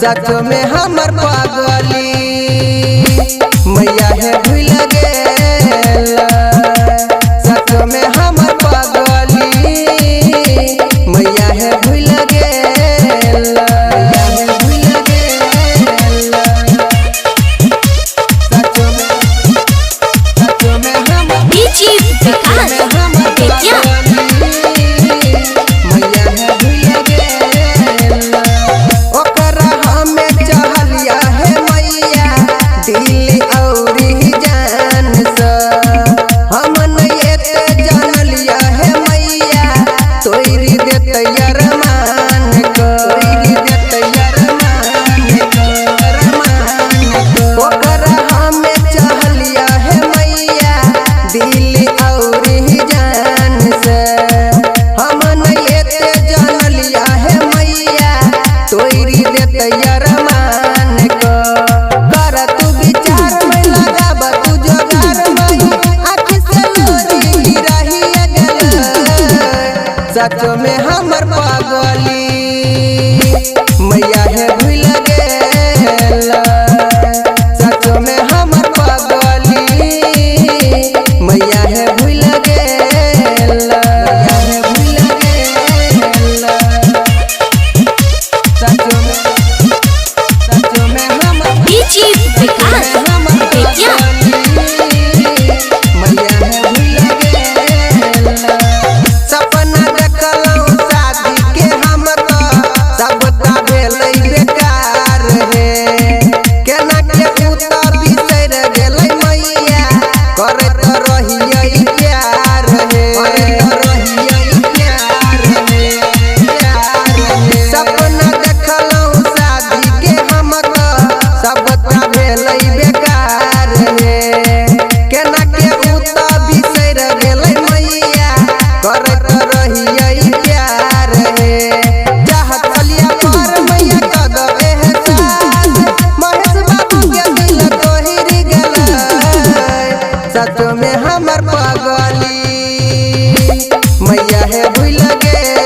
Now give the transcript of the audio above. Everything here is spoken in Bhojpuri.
सच में हमर पागली मैया है भूल गेला। सच में हमर पागली मैया है भूल गेला। सच में हमर सच में हमर पागली मैया है भूल गेला। सच में हमर पागली मैया है भूल गेला। सच में हमर सच में हमर पागली मैया है भूल गेला।